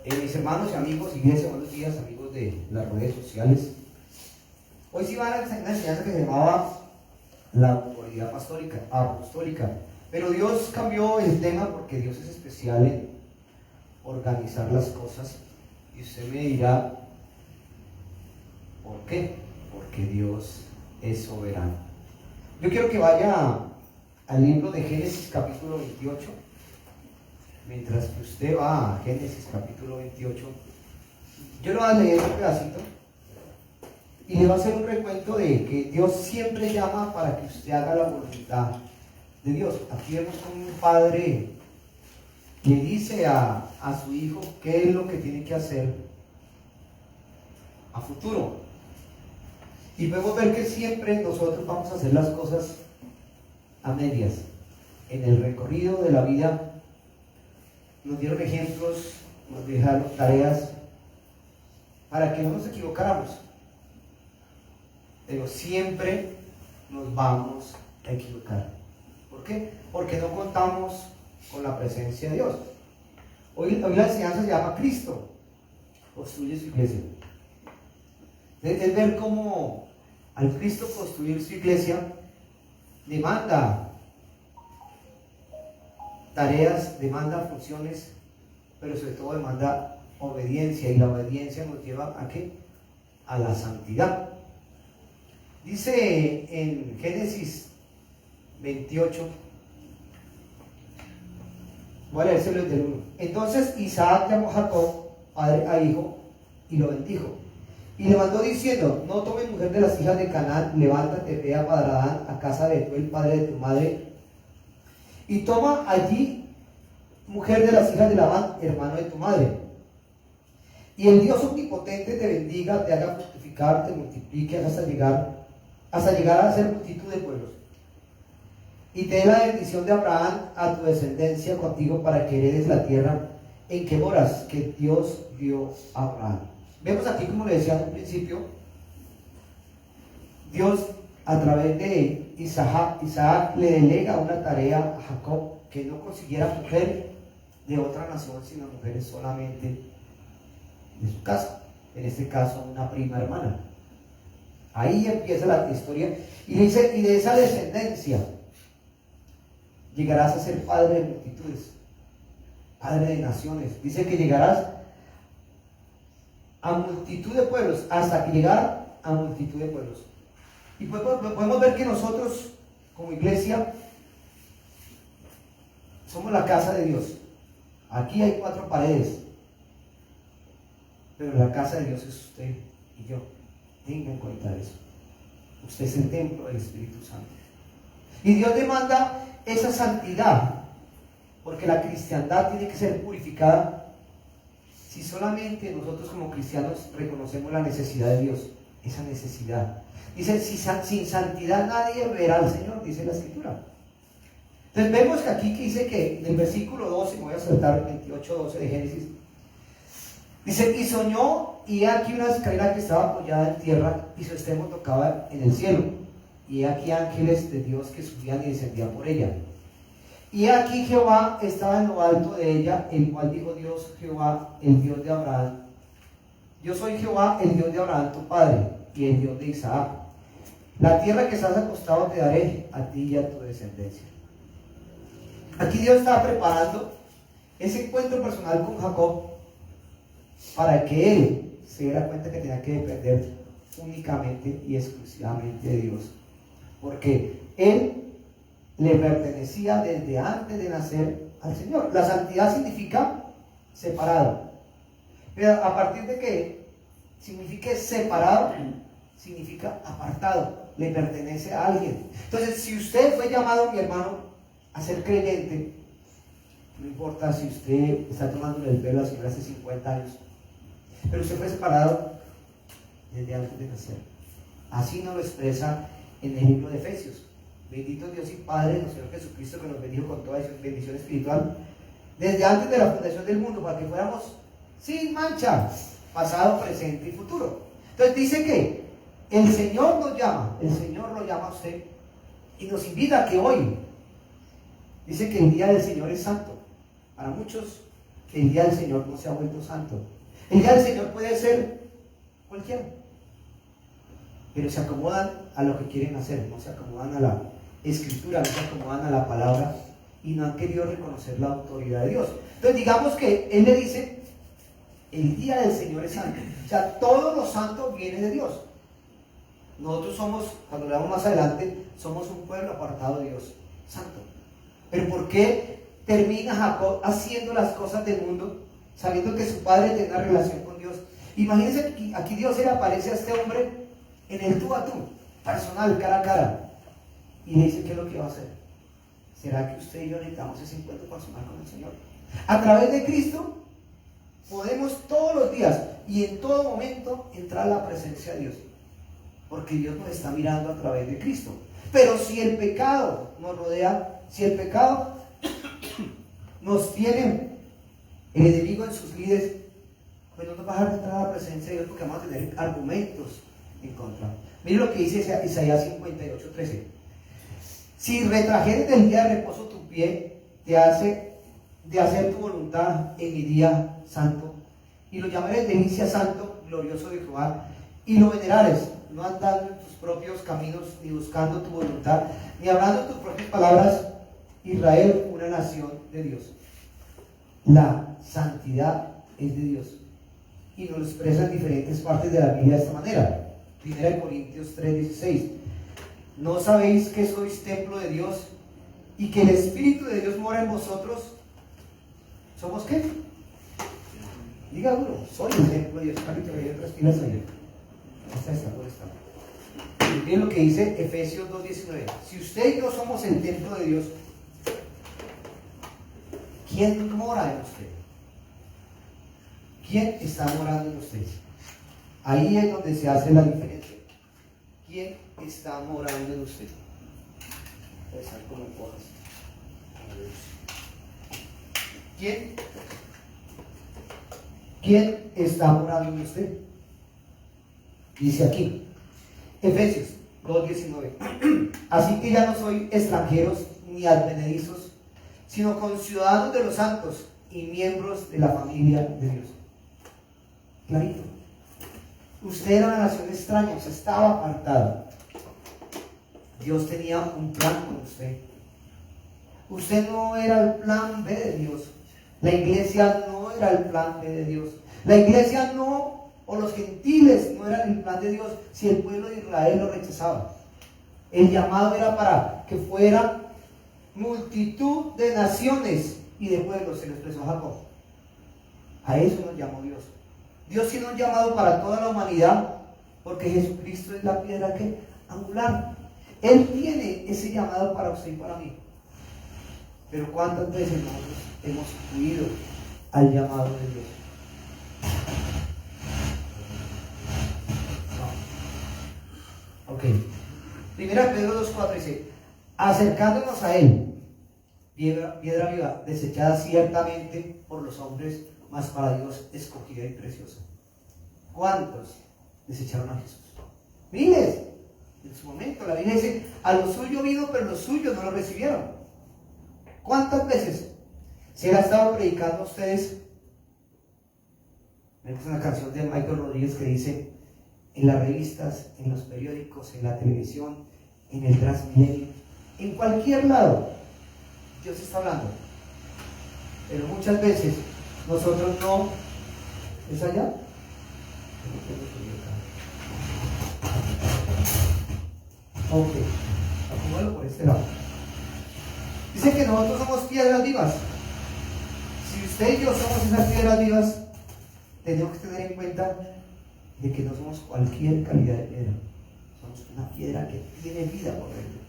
Mis hermanos y amigos, iglesia, buenos días, amigos de las redes sociales. Hoy sí van a una enseñanza que se llamaba la autoridad apostólica, pero Dios cambió el tema porque Dios es especial en organizar las cosas. Y usted me dirá, ¿por qué? Porque Dios es soberano. Yo quiero que vaya al libro de Génesis capítulo 28. Mientras que usted va a Génesis capítulo 28, yo le voy a leer un pedacito y le voy a hacer un recuento de que Dios siempre llama para que usted haga la voluntad de Dios. Aquí vemos como un padre le dice a su hijo qué es lo que tiene que hacer a futuro. Y podemos ver que siempre nosotros vamos a hacer las cosas a medias. En el recorrido de la vida nos dieron ejemplos, nos dejaron tareas para que no nos equivocáramos, pero siempre nos vamos a equivocar. ¿Por qué? Porque no contamos con la presencia de Dios. Hoy la enseñanza se llama Cristo construye su iglesia. Es ver cómo al Cristo construir su iglesia demanda tareas, demanda funciones, pero sobre todo demanda obediencia, y la obediencia nos lleva ¿a qué? A la santidad. Dice en Génesis 28, voy a leérselo desde el 1. Entonces Isaac llamó a Jacob, padre a hijo, y lo bendijo. Y le mandó diciendo: no tomes mujer de las hijas de Canaán, levántate, ve a Padan, a casa de Betuel, padre de tu madre, y toma allí mujer de las hijas de Labán, hermano de tu madre. Y el Dios omnipotente te bendiga, te haga fructificar, te multiplique hasta llegar a ser multitud de pueblos. Y te dé la bendición de Abraham a tu descendencia contigo para que heredes la tierra en que moras, que Dios dio a Abraham. Vemos aquí, como le decía en un principio, Dios a través de Isaac le delega una tarea a Jacob, que no consiguiera mujer de otra nación, sino mujeres solamente de su casa, en este caso una prima hermana. Ahí empieza la historia y dice: y de esa descendencia llegarás a ser padre de multitudes, padre de naciones. Dice que llegarás a multitud de pueblos, hasta que llegar a multitud de pueblos. Y podemos ver que nosotros, como iglesia, somos la casa de Dios. Aquí hay 4 paredes, pero la casa de Dios es usted y yo. Tenga en cuenta eso. Usted es el templo del Espíritu Santo. Y Dios demanda esa santidad, porque la cristiandad tiene que ser purificada. Si solamente nosotros como cristianos reconocemos la necesidad de Dios, esa necesidad. Dice: sin santidad nadie verá al Señor, dice la Escritura. Entonces vemos que aquí que dice que en el versículo 12, me voy a saltar 28:12 de Génesis, dice: y soñó, y he aquí una escalera que estaba apoyada en tierra, y su extremo tocaba en el cielo, y he aquí ángeles de Dios que subían y descendían por ella. Y aquí Jehová estaba en lo alto de ella, el cual dijo Dios, Jehová, el Dios de Abraham: yo soy Jehová, el Dios de Abraham tu padre, y el Dios de Isaac. La tierra que estás acostado te daré a ti y a tu descendencia. Aquí Dios estaba preparando ese encuentro personal con Jacob para que él se diera cuenta que tenía que depender únicamente y exclusivamente de Dios, porque él le pertenecía desde antes de nacer al Señor. La santidad significa separado, pero a partir de que signifique separado, significa apartado, le pertenece a alguien. Entonces, si usted fue llamado, mi hermano, a ser creyente, no importa si usted está tomando el pelo a la señora hace 50 años, pero usted fue separado desde antes de nacer. Así nos lo expresa en el libro de Efesios. Bendito Dios y Padre de nuestro Señor Jesucristo, que nos bendijo con toda bendición espiritual desde antes de la fundación del mundo, para que fuéramos sin mancha, pasado, presente y futuro. Entonces dice que el Señor nos llama, el Señor lo llama a usted y nos invita a que hoy, dice que el día del Señor es santo. Para muchos el día del Señor no se ha vuelto santo. El día del Señor puede ser cualquiera, pero se acomodan a lo que quieren hacer, no se acomodan a la Escritura, no se acomodan a la palabra y no han querido reconocer la autoridad de Dios. Entonces digamos que Él le dice, el día del Señor es santo. O sea, todo lo santo viene de Dios. Nosotros somos, cuando leamos más adelante, somos un pueblo apartado de Dios, santo. Pero ¿por qué termina Jacob haciendo las cosas del mundo, sabiendo que su padre tiene una relación con Dios? Imagínense que aquí Dios se le aparece a este hombre en el tú a tú, personal, cara a cara, y le dice: ¿qué es lo que va a hacer? ¿Será que usted y yo necesitamos ese encuentro personal con el Señor? A través de Cristo podemos todos los días y en todo momento entrar a la presencia de Dios, porque Dios nos está mirando a través de Cristo. Pero si el pecado nos rodea, si el pecado nos tiene el enemigo en sus lides, pues no nos va a dejar entrar a la presencia de Dios, porque vamos a tener argumentos en contra. Mire lo que dice Isaías 58:13. Si retrajeres del día de reposo tu pie, de hacer tu voluntad en mi día santo, y lo llamares delicia santo, glorioso de Jehová, y lo venerares, no andando en tus propios caminos, ni buscando tu voluntad, ni hablando tus propias palabras, Israel, una nación de Dios. La santidad es de Dios, y nos lo expresa en diferentes partes de la Biblia de esta manera. 1 Corintios 3:16. ¿No sabéis que sois templo de Dios y que el Espíritu de Dios mora en vosotros? ¿Somos qué? Diga duro, soy el templo de Dios. Capítulo, hay otras pilas ahí. Por esta. Y miren lo que dice Efesios 2:19. Si usted y yo somos el templo de Dios, ¿quién mora en usted? ¿Quién está morando en usted? Ahí es donde se hace la diferencia. ¿Quién está morando en usted? Pensar como puedas. ¿Quién está morando en usted? Dice aquí, Efesios 2:19. Así que ya no soy extranjeros ni advenedizos, sino conciudadanos de los santos y miembros de la familia de Dios. Clarito. Usted era una nación extraña, usted estaba apartado. Dios tenía un plan con usted. Usted no era el plan B de Dios. La iglesia no era el plan B de Dios. La iglesia no, o los gentiles no eran el plan de Dios si el pueblo de Israel lo rechazaba. El llamado era para que fuera multitud de naciones y de pueblos, se lo expresó Jacob. A eso nos llamó Dios. Dios tiene un llamado para toda la humanidad, porque Jesucristo es la piedra que angular. Él tiene ese llamado para usted y para mí. Pero ¿cuántas veces nosotros hemos huido al llamado de Dios? No. Ok. Primera Pedro 2:4 dice: acercándonos a Él, piedra viva, desechada ciertamente por los hombres, mas para Dios escogida y preciosa. ¿Cuántos desecharon a Jesús? Miles. En su momento la Biblia dice: a lo suyo vino, pero los suyos no lo recibieron. ¿Cuántas veces se le ha estado predicando a ustedes? Es una canción de Michael Rodríguez que dice: en las revistas, en los periódicos, en la televisión, en el Transmilenio, en cualquier lado, Dios está hablando. Pero muchas veces nosotros no. ¿Es allá? Ok, acomódalo por este lado. Dice que nosotros somos piedras vivas. Si usted y yo somos esas piedras vivas, tenemos que tener en cuenta de que no somos cualquier calidad de piedra. Somos una piedra que tiene vida por dentro.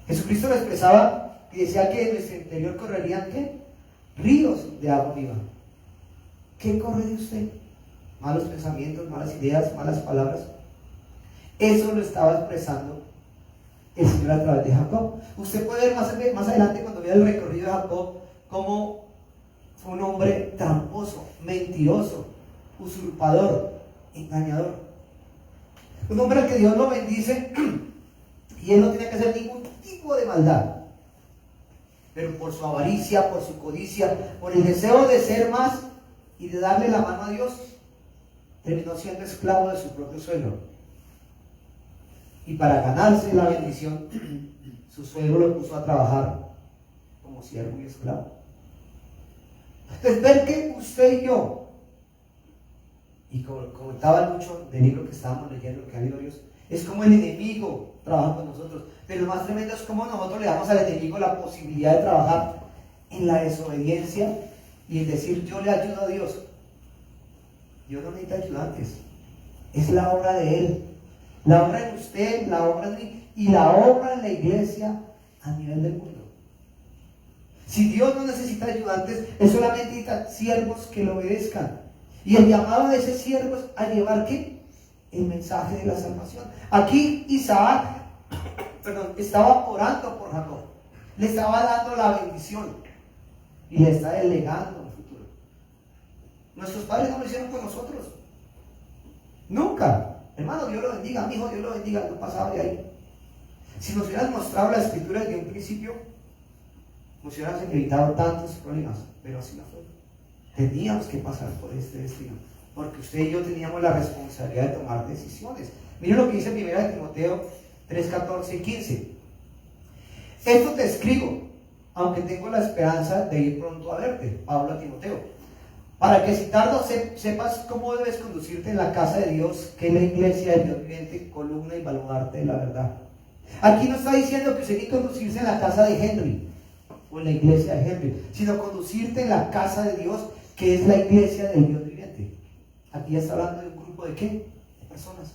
Jesucristo lo expresaba y decía que en nuestro interior correrían ¿qué? Ríos de agua viva. ¿Qué corre de usted? Malos pensamientos, malas ideas, malas palabras. Eso lo estaba expresando el Señor a través de Jacob. Usted puede ver más adelante, cuando vea el recorrido de Jacob, cómo fue un hombre tramposo, mentiroso, usurpador, engañador. Un hombre al que Dios lo bendice y él no tenía que hacer ningún tipo de maldad. pero por su avaricia, por su codicia, por el deseo de ser más y de darle la mano a Dios, terminó siendo esclavo de su propio suegro. Y para ganarse la bendición, su suegro lo puso a trabajar como siervo y esclavo. Entonces, ver que usted y yo, y como comentaba mucho del libro que estábamos leyendo, que ha leído Dios, es como el enemigo trabaja con nosotros. Pero lo más tremendo es como nosotros le damos al enemigo la posibilidad de trabajar en la desobediencia y en decir, yo le ayudo a Dios. Dios no necesita ayudantes, es la obra de Él, la obra en usted, la obra en mí y la obra en la iglesia a nivel del mundo. Si Dios no necesita ayudantes, Él solamente necesita siervos que lo obedezcan. Y el llamado de ese siervo es a llevar ¿qué? El mensaje de la salvación. Aquí Isaac estaba orando por Jacob, le estaba dando la bendición y le está delegando el futuro. Nuestros padres no lo hicieron con nosotros, nunca. Hermano, Dios lo bendiga, mi hijo, Dios lo bendiga, no pasaba de ahí. Si nos hubieran mostrado la escritura desde un principio, nos hubieran evitado tantos problemas, pero así no fue. Teníamos que pasar por este destino, porque usted y yo teníamos la responsabilidad de tomar decisiones. Miren lo que dice 1 Timoteo 3, 14 y 15. Esto te escribo, aunque tengo la esperanza de ir pronto a verte, Pablo a Timoteo, para que si tardo sepas cómo debes conducirte en la casa de Dios, que es la iglesia del Dios viviente, columna y baluarte de la verdad. Aquí no está diciendo que usted tiene que conducirse en la casa de Henry o en la iglesia de Henry, sino conducirte en la casa de Dios, que es la iglesia del Dios viviente. Aquí ya está hablando de un grupo de ¿qué? De personas.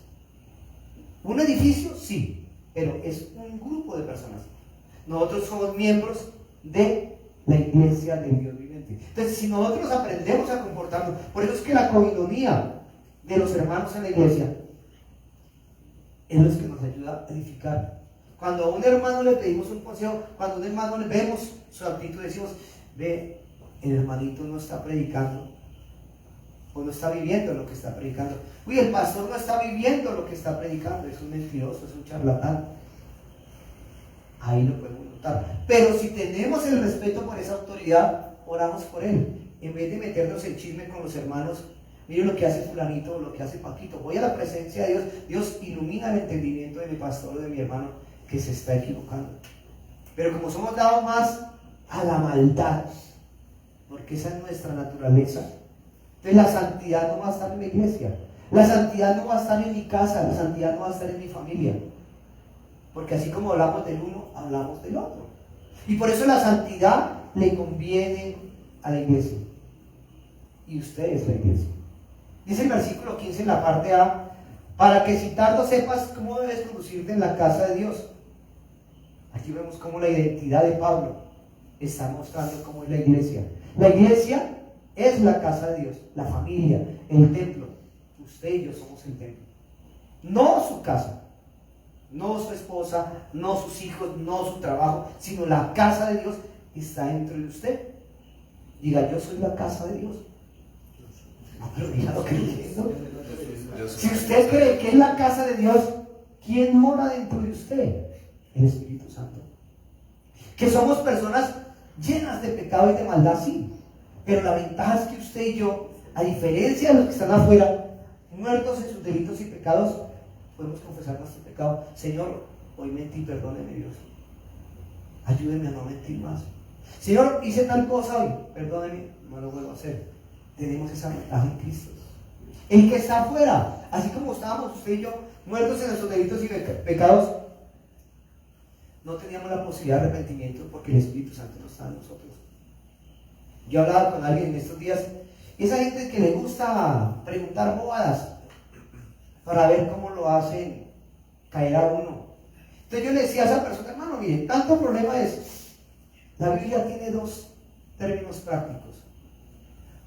¿Un edificio? Sí, pero es un grupo de personas. Nosotros somos miembros de la iglesia del Dios viviente. Entonces, si nosotros aprendemos a comportarnos, por eso es que la coinonía de los hermanos en la iglesia es lo que nos ayuda a edificar. Cuando a un hermano le pedimos un consejo, cuando a un hermano le vemos su actitud, decimos, ve, el hermanito no está predicando o no está viviendo lo que está predicando. Uy, el pastor no está viviendo lo que está predicando, es un mentiroso, es un charlatán. Ahí lo podemos notar. Pero si tenemos el respeto por esa autoridad, oramos por él. En vez de meternos en chisme con los hermanos, miren lo que hace fulanito o lo que hace Paquito. Voy a la presencia de Dios. Dios ilumina el entendimiento de mi pastor o de mi hermano que se está equivocando. Pero como somos dados más a la maldad, porque esa es nuestra naturaleza, entonces la santidad no va a estar en la iglesia, la santidad no va a estar en mi casa, la santidad no va a estar en mi familia, porque así como hablamos del uno, hablamos del otro. Y por eso la santidad le conviene a la iglesia, y usted es la iglesia. Dice el versículo 15 en la parte A, para que si tardo sepas cómo debes conducirte en la casa de Dios. Aquí vemos cómo la identidad de Pablo está mostrando cómo es la iglesia. La iglesia es la casa de Dios, la familia, el templo. Usted y yo somos el templo. No su casa, no su esposa, no sus hijos, no su trabajo, sino la casa de Dios está dentro de usted. Diga, yo soy la casa de Dios. No, pero diga lo que entiendo. Si usted cree que es la casa de Dios, ¿quién mora dentro de usted? El Espíritu Santo. Que somos personas llenas de pecado y de maldad, sí, pero la ventaja es que usted y yo, a diferencia de los que están afuera, muertos en sus delitos y pecados, podemos confesar nuestro pecado. Señor, hoy mentí, perdóneme Dios, ayúdeme a no mentir más. Señor, hice tal cosa hoy, perdóneme, no lo vuelvo a hacer. Tenemos esa ventaja en Cristo. El que está afuera, así como estábamos usted y yo, muertos en nuestros delitos y pecados, no teníamos la posibilidad de arrepentimiento porque el Espíritu Santo no está en nosotros. Yo hablaba con alguien en estos días, y esa gente que le gusta preguntar bobadas para ver cómo lo hacen caer a uno. Entonces yo le decía a esa persona, hermano, mire, tanto problema es, la Biblia tiene dos términos prácticos.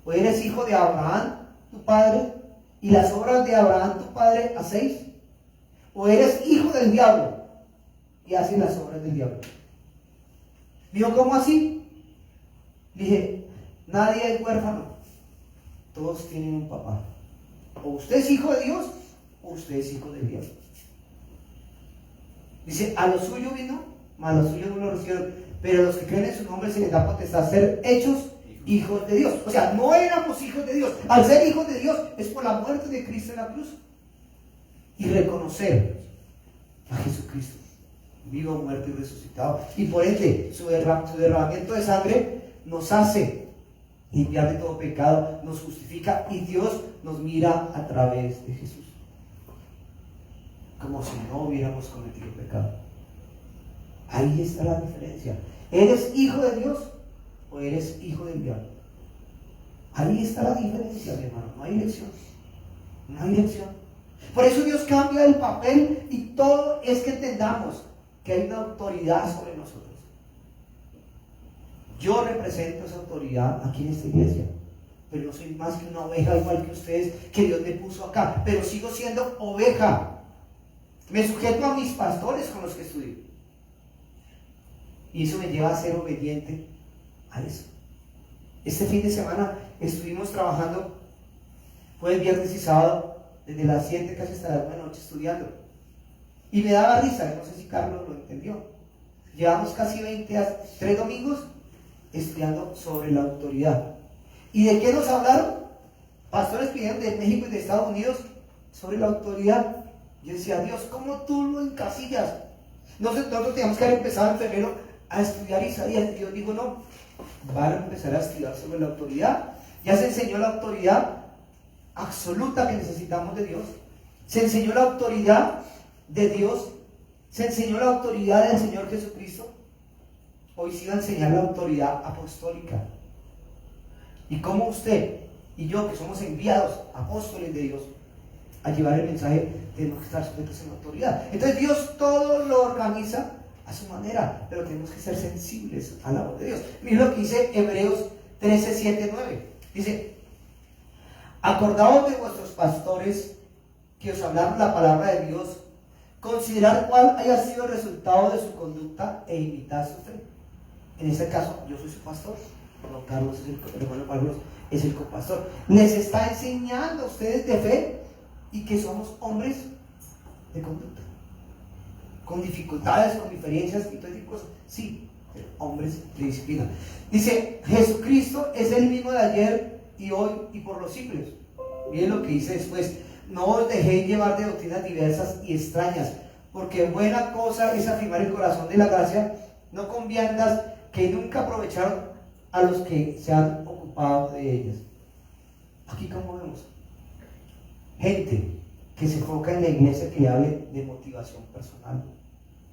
O eres hijo de Abraham, tu padre, y las obras de Abraham, tu padre, hacéis, o eres hijo del diablo y hacen las obras del diablo. Dijo, ¿cómo así? Dije, nadie es huérfano, todos tienen un papá. O usted es hijo de Dios, o usted es hijo del diablo. Dice, a lo suyo vino, mas a lo suyo no lo recibieron, pero a los que creen en su nombre se les da potestad ser hechos hijos de Dios. O sea, no éramos hijos de Dios. Al ser hijos de Dios es por la muerte de Cristo en la cruz. Y reconocer a Jesucristo, vivo, muerto y resucitado. Y por ende, su derramamiento de sangre nos hace limpiar de todo pecado, nos justifica y Dios nos mira a través de Jesús. Como si no hubiéramos cometido pecado. Ahí está la diferencia. ¿Eres hijo de Dios o eres hijo del diablo? Ahí está la diferencia, mi hermano. No hay elección. No hay elección. Por eso Dios cambia el papel y todo es que entendamos que hay una autoridad sobre nosotros. Yo represento esa autoridad aquí en esta iglesia, pero no soy más que una oveja igual que ustedes, que Dios me puso acá, pero sigo siendo oveja. Me sujeto a mis pastores con los que estudio. Y eso me lleva a ser obediente a eso. Este fin de semana estuvimos trabajando, fue el viernes y sábado, desde las 7 casi hasta las 9 de la noche estudiando. Y me daba risa, no sé si Carlos lo entendió. Llevamos casi 3 domingos estudiando sobre la autoridad. ¿Y de qué nos hablaron? Pastores pidieron de México y de Estados Unidos sobre la autoridad. Yo decía, Dios, ¿cómo tú lo encasillas? Nosotros teníamos que haber empezado en febrero a estudiar Isaías. Dios dijo, no, van a empezar a estudiar sobre la autoridad. Ya se enseñó la autoridad absoluta que necesitamos de Dios. Se enseñó la autoridad de Dios. Se enseñó la autoridad del Señor Jesucristo. Hoy sí va a enseñar la autoridad apostólica. Y cómo usted y yo, que somos enviados apóstoles de Dios a llevar el mensaje, tenemos que estar sujetos a la autoridad. Entonces Dios todo lo organiza a su manera, pero tenemos que ser sensibles a la voz de Dios. Miren lo que dice Hebreos 13, 7, 9. Dice, acordaos de vuestros pastores que os hablaron la palabra de Dios, considerar cuál haya sido el resultado de su conducta e imitar su fe. En este caso, yo soy su pastor, hermano Carlos es el copastor. Les está enseñando a ustedes de fe y que somos hombres de conducta, con dificultades, con diferencias y todo tipo de cosas. Sí, hombres de disciplina. Dice, Jesucristo es el mismo de ayer y hoy y por los siglos. Miren lo que dice después: no os dejéis llevar de doctrinas diversas y extrañas, porque buena cosa es afirmar el corazón de la gracia, no con viandas que nunca aprovecharon a los que se han ocupado de ellas. Aquí como vemos gente que se enfoca en la iglesia, que le hable de motivación personal.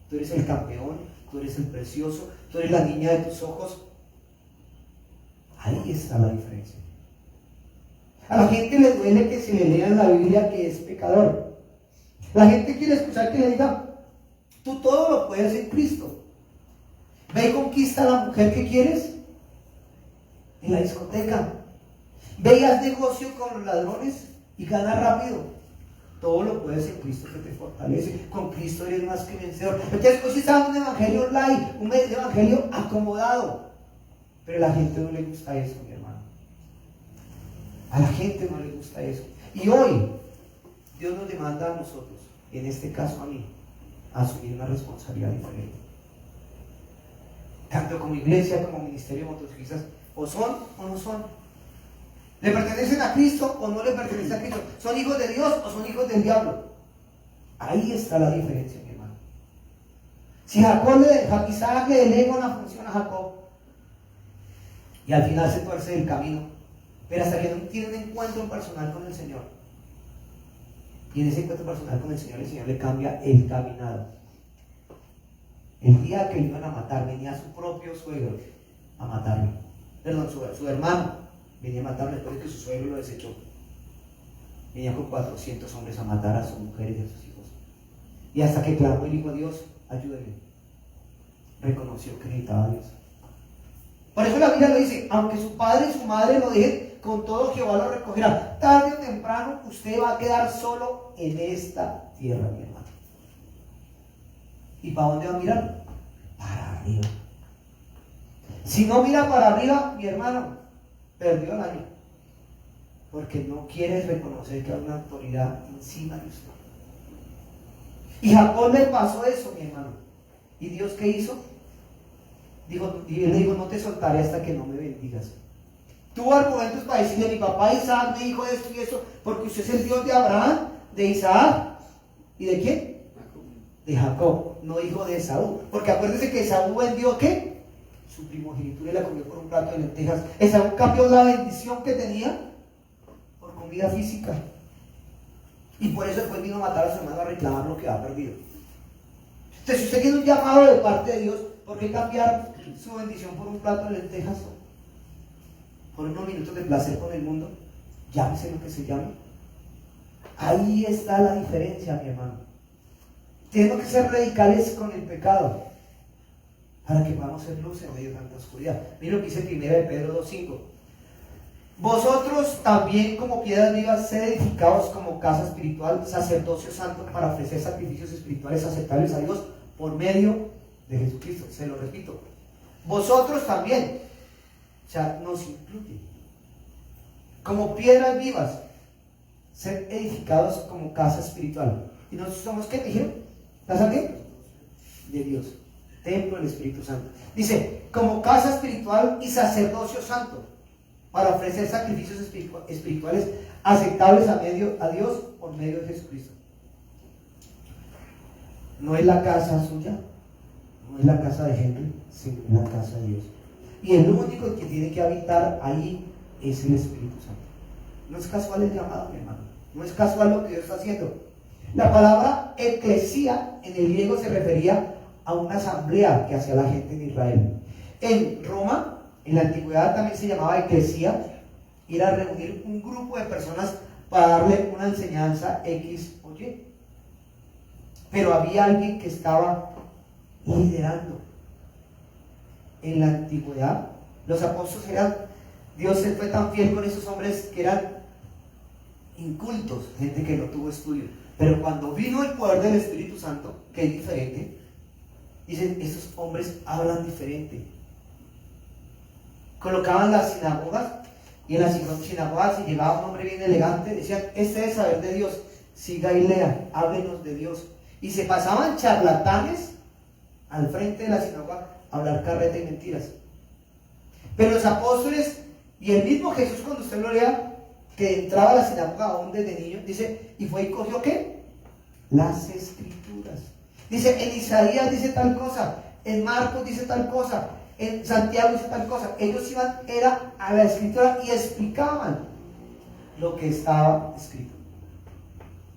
Tú eres el campeón, tú eres el precioso, tú eres la niña de tus ojos. Ahí está la diferencia. A la gente le duele que se le lea en la Biblia que es pecador. La gente quiere escuchar que le diga, tú todo lo puedes en Cristo. Ve y conquista a la mujer que quieres en la discoteca. Ve y haz negocio con los ladrones y gana rápido. Todo lo puedes en Cristo que te fortalece. Con Cristo eres más que vencedor. Entonces hoy se está dando un evangelio online, un evangelio acomodado. Pero a la gente no le gusta eso, mi hermano. A la gente no le gusta eso. Y hoy Dios nos demanda a nosotros, en este caso a mí, a asumir una responsabilidad diferente. Tanto como iglesia, como ministerio de motociclistas, o son o no son. ¿Le pertenecen a Cristo o no le pertenecen a Cristo? ¿Son hijos de Dios o son hijos del diablo? Ahí está la diferencia, mi hermano. Si Isaac le delega una función a Jacob y al final se tuerce del camino, pero hasta que no tiene un encuentro personal con el Señor, y en ese encuentro personal con el Señor le cambia el caminado. El día que le iban a matar, venía su propio suegro a matarlo. Perdón, su hermano venía a matarlo después de que su suegro lo desechó. Venía con 400 hombres a matar a sus mujeres y a sus hijos. Y hasta que clamó y dijo, Dios, ayúdeme. Reconoció que necesitaba a Dios. Por eso la Biblia lo dice, aunque su padre y su madre lo dejen, con todo Jehová lo recogerá. Tarde o temprano usted va a quedar solo en esta tierra, mi hermano. ¿Y para dónde va a mirar? Para arriba. Si no mira para arriba, mi hermano, perdió el año. Porque no quiere reconocer que hay una autoridad encima de usted. Y Jacob le pasó eso, mi hermano. ¿Y Dios qué hizo? Y él le dijo, no te soltaré hasta que no me bendigas. Tuvo argumentos para decirle, mi papá Isaac me dijo esto y eso, porque usted es el Dios de Abraham, de Isaac, ¿y de quién? De Jacob, no hijo de Esaú. Porque acuérdense que Esaú vendió, ¿qué? Su primogenitura y la comió por un plato de lentejas. Esaú cambió la bendición que tenía por comida física. Y por eso después vino a matar a su hermano a reclamar lo que ha perdido. Entonces, si usted tiene un llamado de parte de Dios, ¿por qué cambiar su bendición por un plato de lentejas? Por unos minutos de placer con el mundo. Llámese lo que se llame. Ahí está la diferencia, mi hermano. Tenemos que ser radicales con el pecado para que podamos ser luz en medio de tanta oscuridad. Mira lo que dice 1 de Pedro 2:5. Vosotros también, como piedras vivas, sed edificados como casa espiritual, sacerdocio santo, para ofrecer sacrificios espirituales aceptables a Dios por medio de Jesucristo. Se lo repito. Vosotros también, o sea, nos incluye. Como piedras vivas, sed edificados como casa espiritual. ¿Y nosotros somos qué? ¿Dijeron? ¿Casa qué? De Dios. Templo del Espíritu Santo. Dice, como casa espiritual y sacerdocio santo, para ofrecer sacrificios espirituales aceptables a Dios por medio de Jesucristo. No es la casa suya, no es la casa de Henry, sino la casa de Dios. Y el único que tiene que habitar ahí es el Espíritu Santo. No es casual el llamado, mi hermano. No es casual lo que Dios está haciendo. La palabra eclesía en el griego se refería a una asamblea que hacía la gente en Israel. En Roma, en la antigüedad también se llamaba eclesía, y era reunir un grupo de personas para darle una enseñanza X o Y. Pero había alguien que estaba liderando. En la antigüedad, los apóstoles Dios se fue tan fiel con esos hombres que eran incultos, gente que no tuvo estudio. Pero cuando vino el poder del Espíritu Santo, que es diferente, dicen, estos hombres hablan diferente. Colocaban las sinagogas, y en las sinagogas, si llegaba un hombre bien elegante, decían, este es saber de Dios, siga y lea, háblenos de Dios. Y se pasaban charlatanes al frente de la sinagoga a hablar carreta y mentiras. Pero los apóstoles y el mismo Jesús, cuando usted lo lea, que entraba a la sinagoga aún desde niño, dice, y fue y cogió ¿qué? Las escrituras. Dice, en Isaías dice tal cosa, en Marcos dice tal cosa, en Santiago dice tal cosa. Ellos iban a la escritura y explicaban lo que estaba escrito.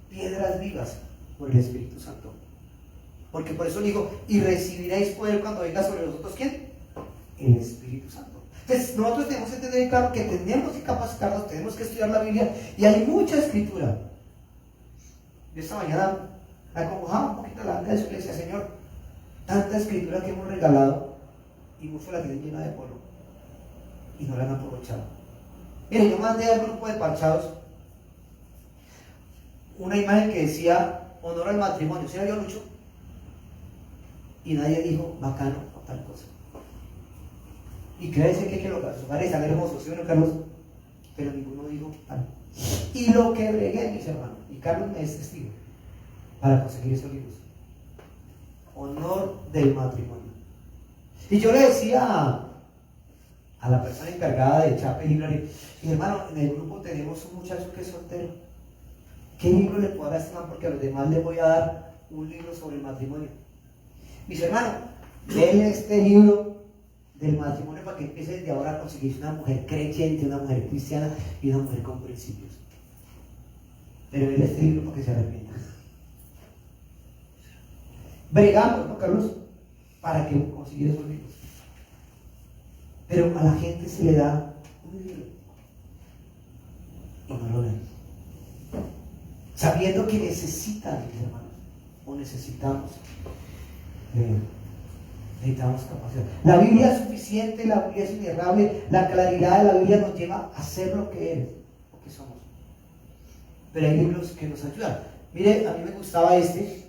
Piedras vivas por el Espíritu Santo. Porque por eso digo, y recibiréis poder cuando venga sobre nosotros, ¿quién? El Espíritu Santo. Entonces nosotros tenemos que tener claro que tenemos que capacitarnos, tenemos que estudiar la Biblia, y hay mucha escritura. Yo esta mañana me acongojaba un poquito la banca de su iglesia, Señor, tanta escritura que hemos regalado y mucho la tienen llena de polvo y no la han aprovechado. Miren, yo mandé al grupo de parchados una imagen que decía honor al matrimonio. ¿Sí la vio, Lucho? Y nadie dijo bacano o tal cosa. Y créanse que los hogares están hermosos, ¿sí o no, Carlos? Pero ninguno dijo tal. Y lo que bregué, mis hermanos, y Carlos me es testigo, para conseguir esos libros. Honor del matrimonio. Y yo le decía a la persona encargada de Chapel Library, mi hermano, en el grupo tenemos un muchacho que es soltero. ¿Qué libro le puedo dar a este man? Porque a los demás les voy a dar un libro sobre el matrimonio. Mis hermanos, denle este libro del matrimonio para que empiece desde ahora a conseguir una mujer creyente, una mujer cristiana y una mujer con principios. Pero denle este libro para que se arrepienta. Bregamos, ¿no, Carlos? Para que consiga esos libros. Pero a la gente se le da un libro y no lo leen, sabiendo que necesitan, mis hermanos, o necesitamos leer. Necesitamos capacidad. La Biblia es suficiente, la Biblia es inerrable, la claridad de la Biblia nos lleva a ser lo que eres, lo que somos. Pero hay libros que nos ayudan. Mire, a mí me gustaba este.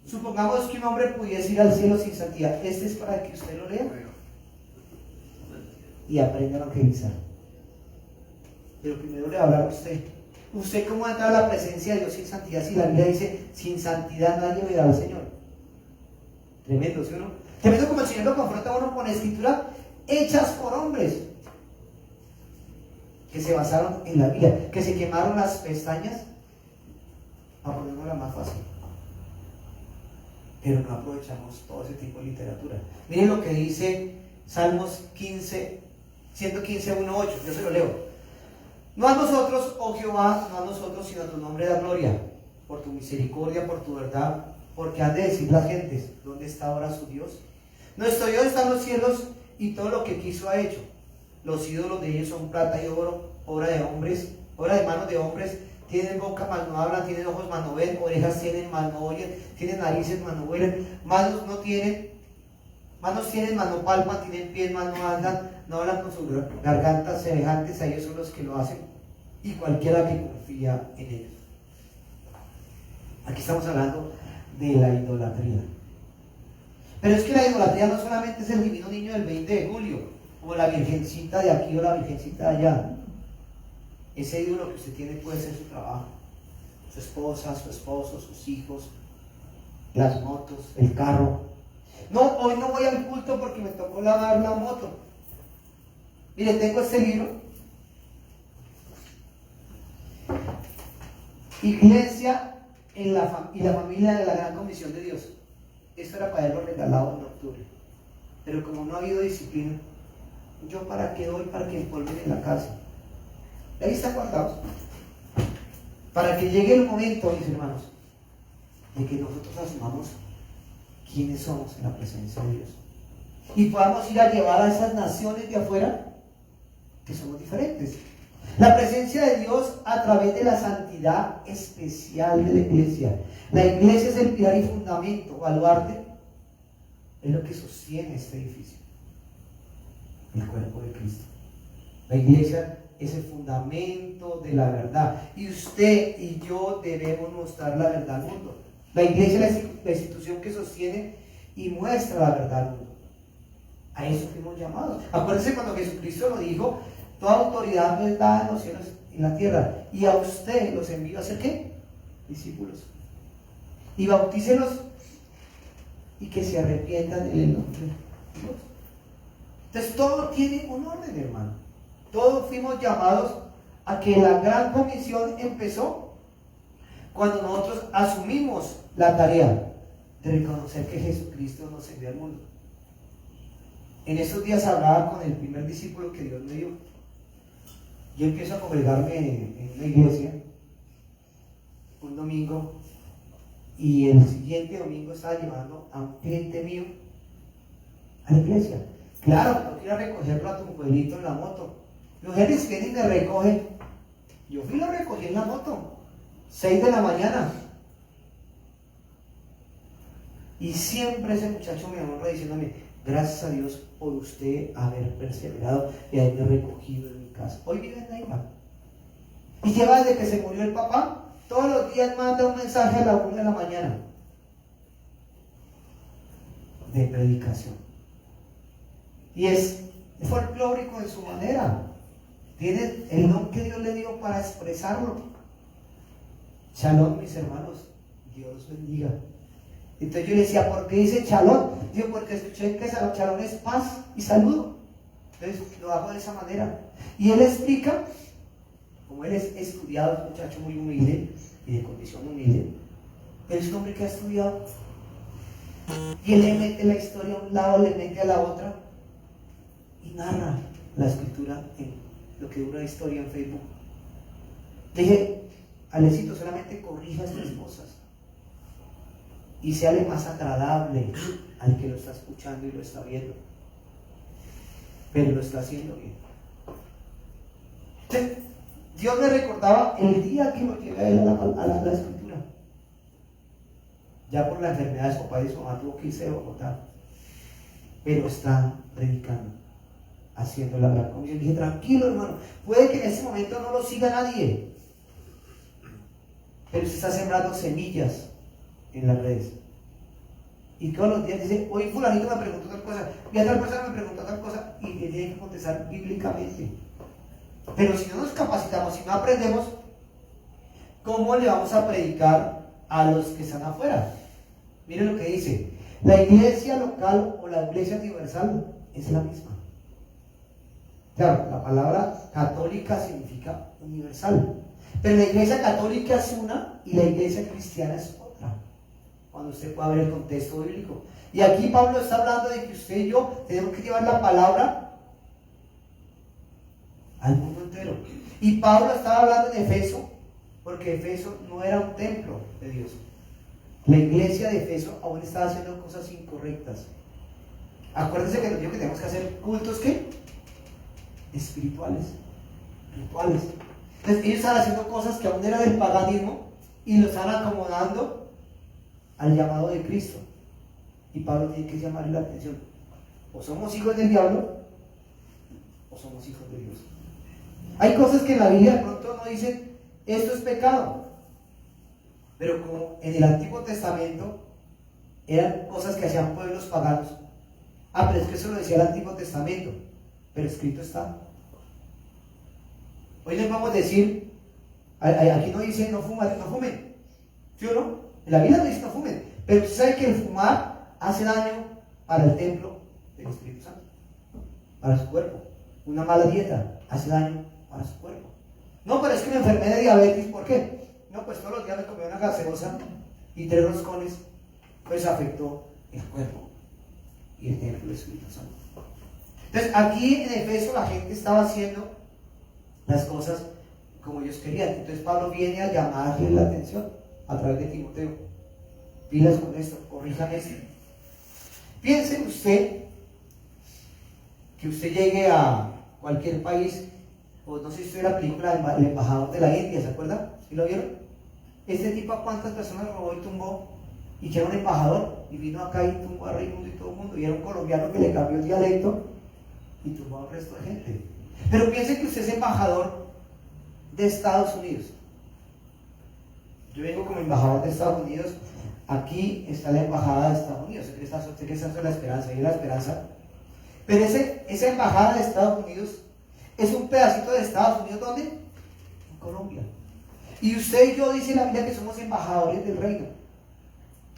Supongamos que un hombre pudiese ir al cielo sin santidad. Este es para que usted lo lea y aprenda a evangelizar. Pero primero le va a hablar a usted. ¿Usted cómo entra a la presencia de Dios sin santidad? Si la Biblia dice, sin santidad nadie verá al Señor. Tremendo, ¿sí o no? Tremendo como el Señor lo confronta a uno con escrituras hechas por hombres que se basaron en la Biblia, que se quemaron las pestañas para ponerla más fácil. Pero no aprovechamos todo ese tipo de literatura. Miren lo que dice Salmos 115, 1, 8. Yo se lo leo. No a nosotros, oh Jehová, no a nosotros, sino a tu nombre da gloria, por tu misericordia, por tu verdad, porque han de decir las gentes, ¿dónde está ahora su Dios? Nuestro Dios está en los cielos y todo lo que quiso ha hecho. Los ídolos de ellos son plata y oro, obra de hombres, obra de manos de hombres. Tienen boca, mas no hablan, tienen ojos, mas no ven, orejas tienen, mas no oyen, tienen narices, mas no huelen, manos no tienen, manos tienen, mas no palpan, tienen pies, mas no andan, no hablan con sus gargantas, semejantes a ellos son los que lo hacen, y cualquiera que confía en ellos. Aquí estamos hablando de la idolatría. Pero es que la idolatría no solamente es el divino niño del 20 de julio, o la virgencita de aquí o la virgencita de allá. Ese ídolo que usted tiene puede ser su trabajo, su esposa, su esposo, sus hijos, las motos, el carro. No, hoy no voy al culto porque me tocó lavar la moto. Mire, tengo este libro. Iglesia y la familia de la Gran Comisión de Dios. Esto era para haberlo regalado en octubre. Pero como no ha habido disciplina, yo para qué doy para que empolven en la casa. Ahí está guardado. Para que llegue el momento, mis hermanos, de que nosotros asumamos quiénes somos en la presencia de Dios. Y podamos ir a llevar a esas naciones de afuera que somos diferentes. La presencia de Dios a través de la santidad especial de la iglesia. La iglesia es el pilar y fundamento, baluarte, es lo que sostiene este edificio. El cuerpo de Cristo. La iglesia es el fundamento de la verdad. Y usted y yo debemos mostrar la verdad al mundo. La iglesia es la institución que sostiene y muestra la verdad al mundo. A eso fuimos llamados. Acuérdense cuando Jesucristo lo dijo: toda autoridad me es dada en los cielos y en la tierra. Y a usted los envío a ser ¿qué? Discípulos. Y bautícelos y que se arrepientan en el nombre de Dios. Entonces todo tiene un orden, hermano. Todos fuimos llamados a que la gran comisión empezó cuando nosotros asumimos la tarea de reconocer que Jesucristo nos envió al mundo. En estos días hablaba con el primer discípulo que Dios me dio. Yo empiezo a congregarme en una iglesia un domingo y el siguiente domingo estaba llevando a un cliente mío a la iglesia. Claro, no quiero recogerlo a tu pueblito en la moto. Mujeres vienen y me recogen. Yo fui y lo recogí en la moto, 6 de la mañana. Y siempre ese muchacho me honra diciéndome: gracias a Dios por usted haber perseverado y haberme recogido en mi casa. Hoy vive en Neiva. Y lleva desde que se murió el papá, todos los días manda un mensaje a la 1 de la mañana de predicación. Y es folclórico en su manera. Tiene el don que Dios le dio para expresarlo. Shalom, mis hermanos. Dios bendiga. Entonces yo le decía: ¿por qué dice shalom? Digo: porque escuché que shalom es paz y saludo. Entonces lo hago de esa manera. Y él explica, como él es estudiado, es un muchacho muy humilde y de condición humilde. Él es un hombre que ha estudiado. Y él le mete la historia a un lado, le mete a la otra y narra la escritura en lo que dura la historia en Facebook. Le dije: Alecito, solamente corrija estas cosas y séale más agradable al que lo está escuchando y lo está viendo, pero lo está haciendo bien. Entonces, Dios me recordaba el día que lo llevé a él a la escritura. Ya por la enfermedad de su papá y su mamá tuvo que irse de Bogotá, pero está predicando, haciendo la gran comisión. Dije: tranquilo, hermano, puede que en ese momento no lo siga nadie, pero usted está sembrando semillas en las redes. Y todos los días dice: hoy fulanito me preguntó tal cosa, y a tal persona me preguntó tal cosa, y le tiene que contestar bíblicamente. Pero si no nos capacitamos, si no aprendemos, ¿cómo le vamos a predicar a los que están afuera? Miren lo que dice: La iglesia local o la iglesia universal es la misma. Claro, la palabra católica significa universal, pero la iglesia católica es una y la iglesia cristiana es otra, cuando usted pueda ver el contexto bíblico. Y aquí Pablo está hablando de que usted y yo tenemos que llevar la palabra al mundo entero. Y Pablo estaba hablando de Efeso, porque Efeso no era un templo de Dios. La iglesia de Efeso aún estaba haciendo cosas incorrectas. Acuérdense que nos dijo que tenemos que hacer cultos, ¿qué? Espirituales, rituales. Entonces ellos estaban haciendo cosas que aún eran del paganismo y lo estaban acomodando al llamado de Cristo. Y Pablo tiene que llamarle la atención: o somos hijos del diablo o somos hijos de Dios. Hay cosas que en la Biblia de pronto no dicen esto es pecado, pero como en el Antiguo Testamento eran cosas que hacían pueblos paganos. Pero es que eso lo decía el Antiguo Testamento, pero escrito está. Hoy les vamos a decir, aquí no dice no fumen, ¿sí o no? En la Biblia no dice no fumen, pero usted sabe que el fumar hace daño para el templo del Espíritu Santo, para su cuerpo. Una mala dieta hace daño para su cuerpo. No, pero es que me enfermé de diabetes, ¿por qué? No, pues todos los días me comí una gaseosa y 3 roscones, pues afectó el cuerpo y el templo del Espíritu Santo. Entonces aquí en Efeso la gente estaba haciendo las cosas como ellos querían. Entonces Pablo viene a llamarle la atención a través de Timoteo: pilas con esto, corrijan esto. Piense usted que usted llegue a cualquier país, o no sé si usted vio la película El embajador de la India, ¿se acuerda? ¿Sí lo vieron? Este tipo a cuántas personas robó y tumbó, y que era un embajador, y vino acá y tumbó a Raimundo y todo el mundo, y era un colombiano que le cambió el dialecto y tumbó al resto de gente. Pero piense que usted es embajador de Estados Unidos. Yo vengo como embajador de Estados Unidos. Aquí está la embajada de Estados Unidos. Sé que está en La Esperanza, y La Esperanza. Pero esa embajada de Estados Unidos es un pedacito de Estados Unidos, ¿dónde? En Colombia. Y usted y yo, dice la Biblia, que somos embajadores del reino.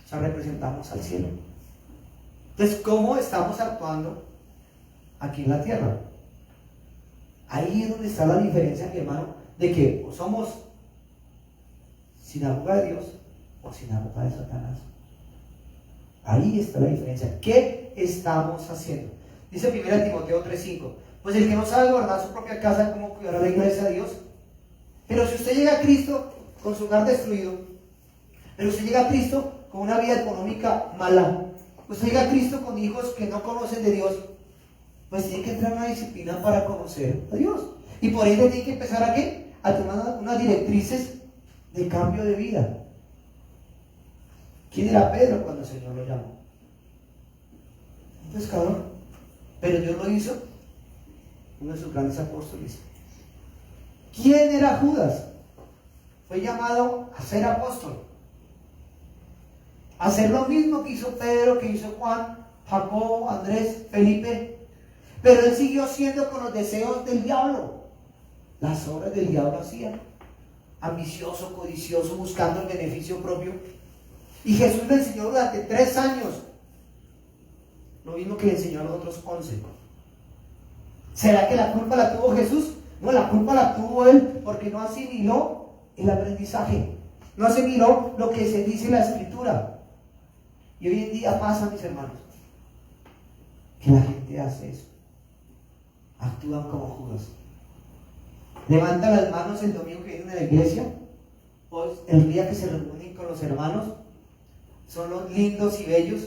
O sea, representamos al cielo. Entonces, ¿cómo estamos actuando aquí en la tierra? Ahí es donde está la diferencia, mi hermano, de que o somos sinagoga de Dios o sinagoga de Satanás. Ahí está la diferencia. ¿Qué estamos haciendo? Dice 1 Timoteo 3:5: pues el que no sabe guardar su propia casa, ¿cómo cuidará la iglesia de Dios? Pero si usted llega a Cristo con su hogar destruido, pero usted llega a Cristo con una vida económica mala, usted llega a Cristo con hijos que no conocen de Dios, pues tiene que entrar en una disciplina para conocer a Dios. Y por ende tiene que empezar ¿a qué? A tomar unas directrices de cambio de vida. ¿Quién era Pedro cuando el Señor lo llamó? Un pescador. Pero Dios lo hizo uno de sus grandes apóstoles. ¿Quién era Judas? Fue llamado a ser apóstol, a hacer lo mismo que hizo Pedro, que hizo Juan, Jacobo, Andrés, Felipe. Pero él siguió siendo con los deseos del diablo. Las obras del diablo hacía. Ambicioso, codicioso, buscando el beneficio propio. Y Jesús le enseñó durante 3 años lo mismo que le enseñó a los otros 11. ¿Será que la culpa la tuvo Jesús? No, la culpa la tuvo él porque no asimiló el aprendizaje. No asimiló lo que se dice en la Escritura. Y hoy en día pasa, mis hermanos, que la gente hace eso. Actúan como Judas. Levantan las manos el domingo que vienen a la iglesia, o el día que se reúnen con los hermanos, son los lindos y bellos,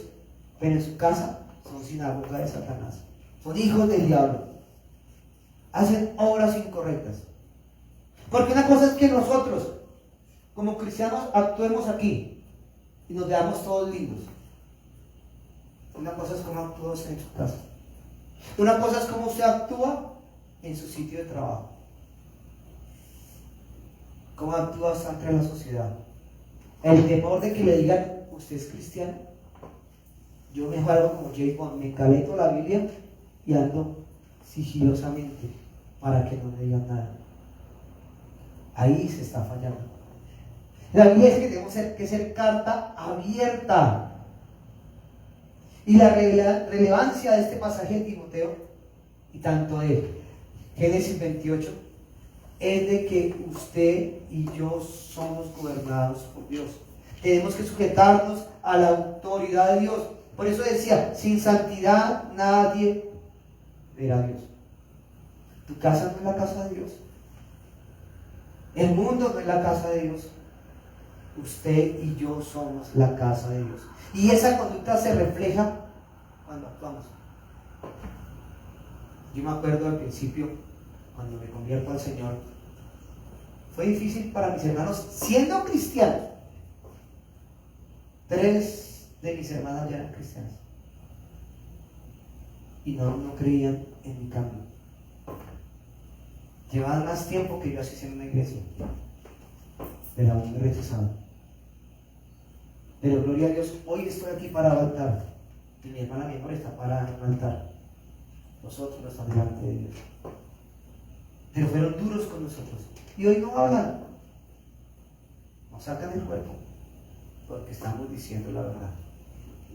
pero en su casa son sinagoga de Satanás. Son hijos del diablo. Hacen obras incorrectas. Porque una cosa es que nosotros, como cristianos, actuemos aquí y nos veamos todos lindos. Una cosa es cómo actúa usted en su casa. Una cosa es cómo usted actúa en su sitio de trabajo. Cómo actúa usted ante la sociedad. El temor de que le digan, usted es cristiano. Yo me hago como James Bond, me caleto la Biblia y ando sigilosamente para que no me digan nada. Ahí se está fallando. La Biblia dice que tenemos que ser carta abierta. Y la relevancia de este pasaje de Timoteo, y tanto de Génesis 28, es de que usted y yo somos gobernados por Dios. Tenemos que sujetarnos a la autoridad de Dios. Por eso decía, sin santidad nadie verá a Dios. Tu casa no es la casa de Dios. El mundo no es la casa de Dios. Usted y yo somos la casa de Dios. Y esa conducta se refleja cuando actuamos. Yo me acuerdo al principio, cuando me convierto al Señor, fue difícil para mis hermanos, siendo cristianos. 3 de mis hermanas ya eran cristianas. Y no creían en mi cambio. Llevaban más tiempo que yo así en una iglesia, pero aún me rechazaban. Pero gloria a Dios, hoy estoy aquí para altar, y mi hermana menor está para altar. Nosotros no estamos delante de Dios. Pero fueron duros con nosotros. Y hoy no hablan. Nos sacan el cuerpo, porque estamos diciendo la verdad.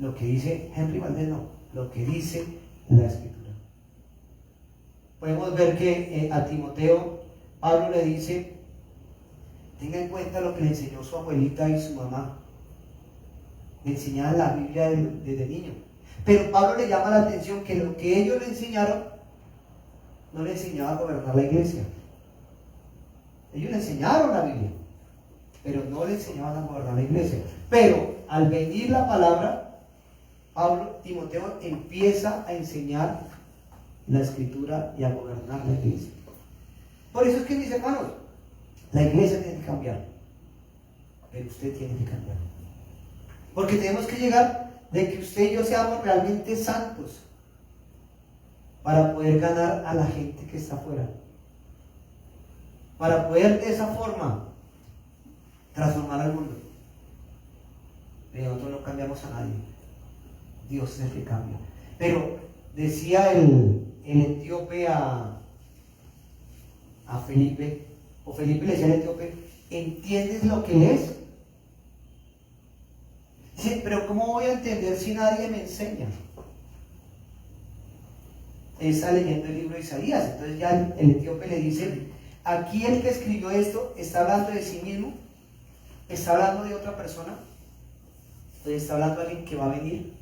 Lo que dice Henry Valdés no, lo que dice la Escritura. Podemos ver que a Timoteo, Pablo le dice, tenga en cuenta lo que le enseñó su abuelita y su mamá. Le enseñaban la Biblia desde niño. Pero Pablo le llama la atención que lo que ellos le enseñaron, no le enseñaba a gobernar la iglesia. Ellos le enseñaron la Biblia, pero no le enseñaban a gobernar la iglesia. Pero al venir la palabra, Timoteo empieza a enseñar la Escritura y a gobernar la iglesia. Por eso es que, mis hermanos, la iglesia tiene que cambiar, pero usted tiene que cambiar. Porque tenemos que llegar de que usted y yo seamos realmente santos para poder ganar a la gente que está afuera. Para poder de esa forma transformar al mundo. Pero nosotros no cambiamos a nadie. Dios es el que cambia. Pero decía el etíope a Felipe, o Felipe le decía al etíope, ¿entiendes lo que lees? Dice, pero ¿cómo voy a entender si nadie me enseña? Él está leyendo el libro de Isaías. Entonces ya el etíope le dice, aquí el que escribió esto está hablando de sí mismo, está hablando de otra persona, entonces está hablando de alguien que va a venir.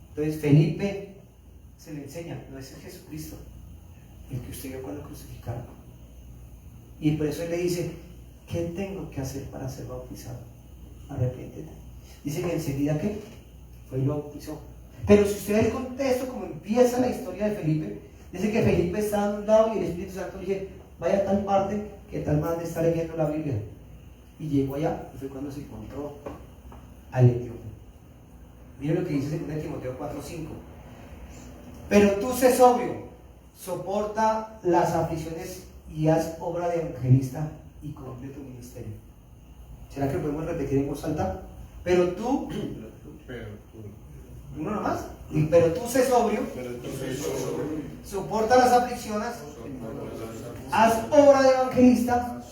Entonces Felipe se le enseña, no es el Jesucristo, el que usted vio cuando crucificaron. Y por eso él le dice, ¿qué tengo que hacer para ser bautizado? Arrepiéntete. Dice que enseguida que fue y lo bautizó. Pero si usted ve el contexto, como empieza la historia de Felipe, dice que Felipe estaba en un lado y el Espíritu Santo le dice, vaya a tal parte que tal man está leyendo la Biblia. Y llegó allá, y fue cuando se encontró al etíope. Mire lo que dice 2 Timoteo 4:5. Pero tú sé sobrio, soporta las aflicciones y haz obra de evangelista y cumple tu ministerio. ¿Será que lo podemos repetir en voz alta? Pero tú, uno nomás, pero tú sé sobrio, soporta las aflicciones, haz obra de evangelista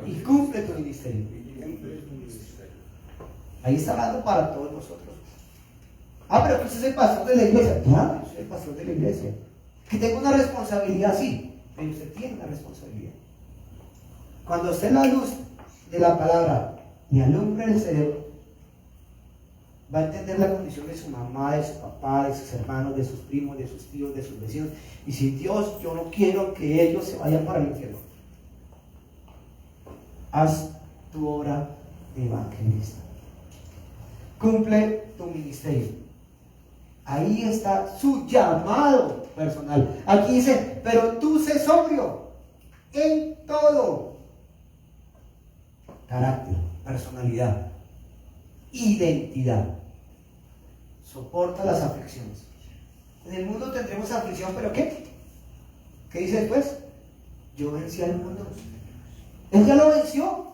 y cumple tu ministerio. Ahí está hablando para todos nosotros. Pero que usted es el pastor de la iglesia. Claro, yo soy el pastor de la iglesia. Que tengo una responsabilidad, sí, pero usted tiene una responsabilidad. Cuando usted la luz de la palabra le alumbra el cerebro, va a entender la condición de su mamá, de su papá, de sus hermanos, de sus primos, de sus tíos, de sus vecinos. Y si Dios, yo no quiero que ellos se vayan para el infierno. Haz tu obra de evangelista. Cumple tu ministerio. Ahí está su llamado personal. Aquí dice, pero tú sé sobrio en todo. Carácter, personalidad, identidad. Soporta las aflicciones. En el mundo tendremos aflicción, pero ¿qué? ¿Qué dice después? Yo vencí al mundo. Él ya lo venció.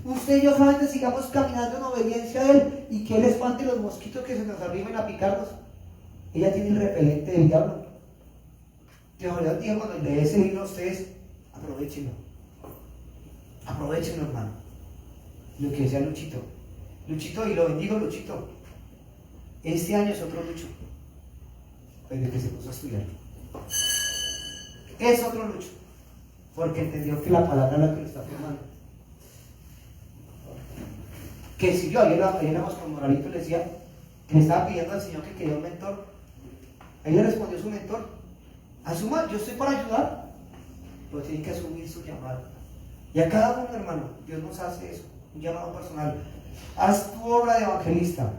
Usted y yo solamente sigamos caminando en obediencia a Él y que Él espante los mosquitos que se nos arriben a picarnos. Ella tiene el repelente del diablo. Que ahora día cuando lee ese libro, ustedes aprovechenlo. Aprovechenlo, hermano. Lo que decía Luchito. Luchito, y lo bendigo, Luchito. Este año es otro Lucho. desde que se puso a estudiar. Es otro Lucho, porque entendió que la palabra es la que lo está formando. Que si yo ayer éramos con Moralito y le decía que le estaba pidiendo al Señor que quería un mentor, ahí le respondió su mentor: asuma, yo estoy para ayudar, pero tiene que asumir su llamado. Y a cada uno, hermano, Dios nos hace eso, un llamado personal. Haz tu obra de evangelista,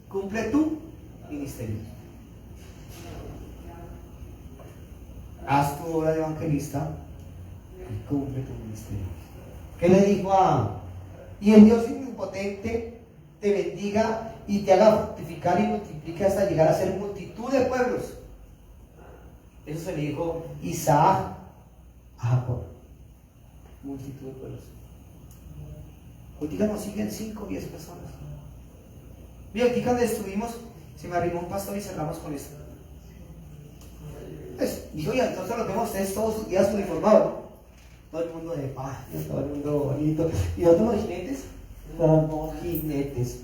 cumple tu ministerio. Haz tu obra de evangelista y cumple tu ministerio. ¿Qué le dijo y el Dios omnipotente te bendiga y te haga fructificar y multiplique hasta llegar a ser multitud de pueblos? Eso se le dijo Isaac a Jacob. Multitud de pueblos. Hoy día nos siguen 5 o 10 personas. Mira, aquí cuando estuvimos, se me arrimó un pastor y cerramos con esto. Pues, dijo, ya, entonces los vemos ustedes todos sus días uniformados, ¿no? Todo el mundo de paz, todo el mundo bonito. Y nosotros los jinetes, como jinetes.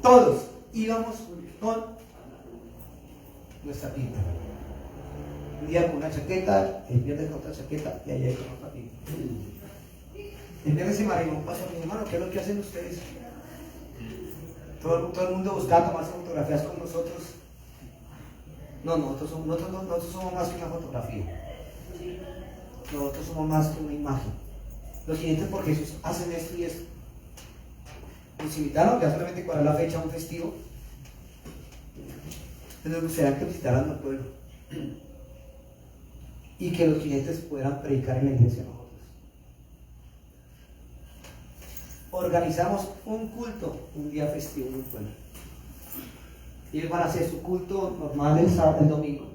Todos íbamos con nuestra pinta. Un día con una chaqueta, el viernes con otra chaqueta y ayer con otra pinta. El viernes se me arrimó un pastor y me dijo: hermano, ¿qué es lo que hacen ustedes? Todo el mundo buscaba tomarse fotografías con nosotros. No, nosotros somos más que una fotografía. Nosotros somos más que una imagen. Los siguientes por Jesús hacen esto y esto. Nos invitaron ya solamente cuadrar la fecha a un festivo. Entonces nos gustaría que visitaran al pueblo y que los clientes puedan predicar en la iglesia nosotros. Organizamos un culto, un día festivo en el pueblo. Y ellos van a hacer su culto normal el sábado, el domingo.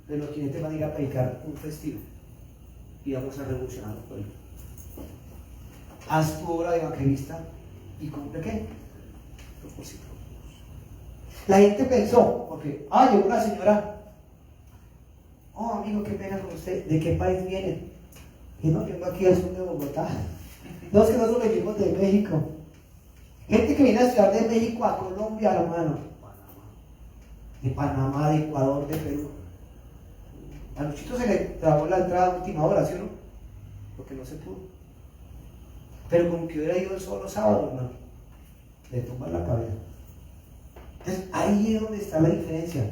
Pero los clientes van a ir a predicar un festivo. Y vamos a revolucionar el pueblo. Haz tu obra de evangelista y cumple ¿qué? Propósito. La gente pensó, porque, llegó una señora: oh amigo, qué pena con usted, ¿de qué país viene? Y no, vengo aquí al sur de Bogotá. No, es que nosotros venimos de México. Gente que viene a estudiar de México a Colombia, hermano. De Panamá, de Ecuador, de Perú. A Luchito se le trabó la entrada a última hora, ¿sí o no? Porque no se pudo. Pero como que hubiera ido el solo sábado, hermano, le tumba la cabeza. Entonces, ahí es donde está la diferencia.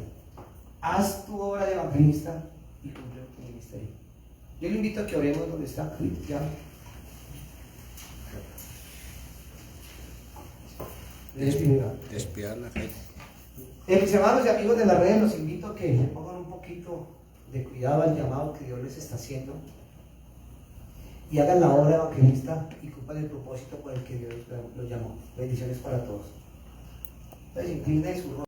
Haz tu obra de evangelista y cumple tu ministerio. Yo le invito a que oremos donde está. Ya. Despiar la fe. Mis hermanos y amigos de las redes, los invito a que le pongan un poquito de cuidado al llamado que Dios les está haciendo y hagan la obra evangelista y cumplan el propósito por el que Dios los llamó. Bendiciones para todos. Entonces, incline su rostro.